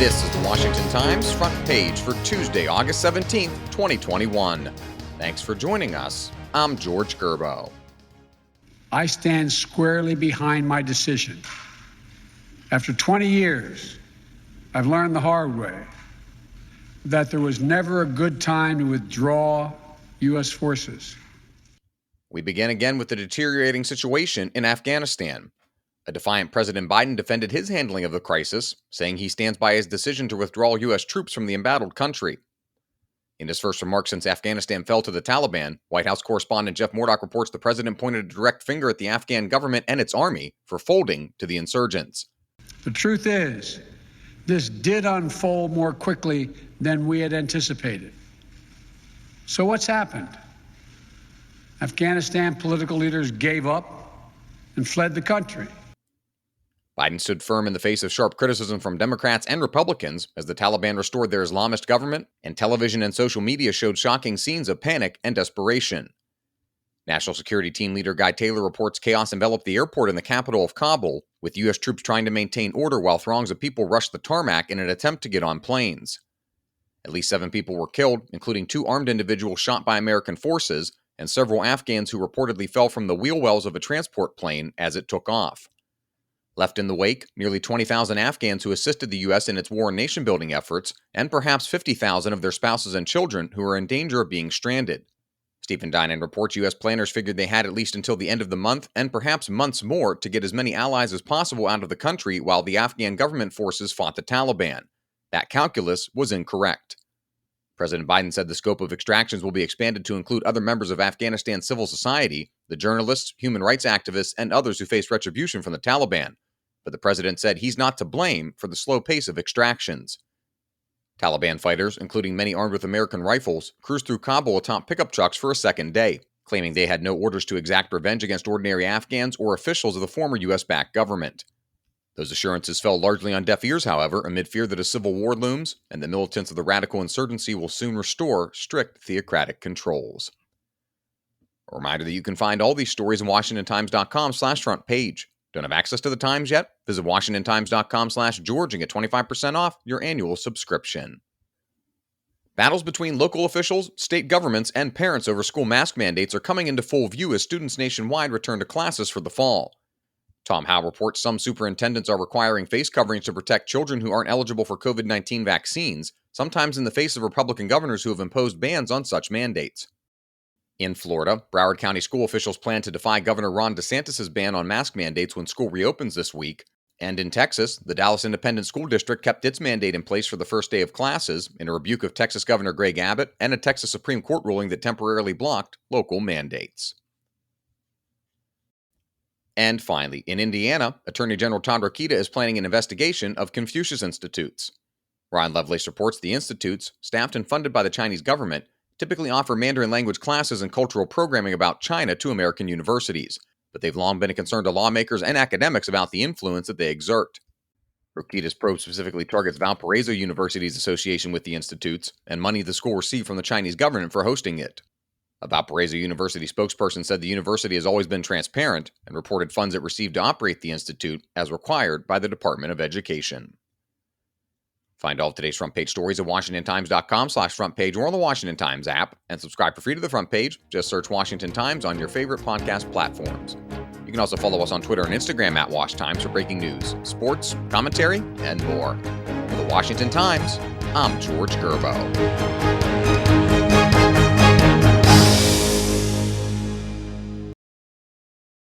This is the Washington Times front page for Tuesday, August 17th, 2021. Thanks for joining us. I'm George Gerbo. I stand squarely behind my decision. After 20 years, I've learned the hard way that there was never a good time to withdraw U.S. forces. We begin again with the deteriorating situation in Afghanistan. A defiant President Biden defended his handling of the crisis, saying he stands by his decision to withdraw U.S. troops from the embattled country. In his first remarks since Afghanistan fell to the Taliban, White House correspondent Jeff Murdoch reports the president pointed a direct finger at the Afghan government and its army for folding to the insurgents. The truth is, this did unfold more quickly than we had anticipated. So what's happened? Afghanistan political leaders gave up and fled the country. Biden stood firm in the face of sharp criticism from Democrats and Republicans as the Taliban restored their Islamist government, and television and social media showed shocking scenes of panic and desperation. National Security Team Leader Guy Taylor reports chaos enveloped the airport in the capital of Kabul, with U.S. troops trying to maintain order while throngs of people rushed the tarmac in an attempt to get on planes. At least 7 people were killed, including 2 armed individuals shot by American forces, and several Afghans who reportedly fell from the wheel wells of a transport plane as it took off. Left in the wake, nearly 20,000 Afghans who assisted the U.S. in its war and nation-building efforts, and perhaps 50,000 of their spouses and children who are in danger of being stranded. Stephen Dinan reports U.S. planners figured they had at least until the end of the month, and perhaps months more, to get as many allies as possible out of the country while the Afghan government forces fought the Taliban. That calculus was incorrect. President Biden said the scope of extractions will be expanded to include other members of Afghanistan civil society, the journalists, human rights activists, and others who face retribution from the Taliban. But the president said he's not to blame for the slow pace of extractions. Taliban fighters, including many armed with American rifles, cruised through Kabul atop pickup trucks for a second day, claiming they had no orders to exact revenge against ordinary Afghans or officials of the former U.S.-backed government. Those assurances fell largely on deaf ears, however, amid fear that a civil war looms and the militants of the radical insurgency will soon restore strict theocratic controls. A reminder that you can find all these stories on WashingtonTimes.com/front page. Don't have access to the Times yet? Visit WashingtonTimes.com/George and get 25% off your annual subscription. Battles between local officials, state governments, and parents over school mask mandates are coming into full view as students nationwide return to classes for the fall. Tom Howe reports some superintendents are requiring face coverings to protect children who aren't eligible for COVID-19 vaccines, sometimes in the face of Republican governors who have imposed bans on such mandates. In Florida, Broward County school officials plan to defy Governor Ron DeSantis' ban on mask mandates when school reopens this week. And in Texas, the Dallas Independent School District kept its mandate in place for the first day of classes in a rebuke of Texas Governor Greg Abbott and a Texas Supreme Court ruling that temporarily blocked local mandates. And finally, in Indiana, Attorney General Todd Rokita is planning an investigation of Confucius Institutes. Ryan Lovelace reports the institutes, staffed and funded by the Chinese government, typically offer Mandarin language classes and cultural programming about China to American universities, but they've long been a concern to lawmakers and academics about the influence that they exert. Rokita's probe specifically targets Valparaiso University's association with the institutes and money the school received from the Chinese government for hosting it. A Valparaiso University spokesperson said the university has always been transparent and reported funds it received to operate the institute as required by the Department of Education. Find all of today's front page stories at WashingtonTimes.com/front page or on the Washington Times app, and subscribe for free to the front page. Just search Washington Times on your favorite podcast platforms. You can also follow us on Twitter and Instagram at Wash Times for breaking news, sports, commentary, and more. For the Washington Times, I'm George Gerbo.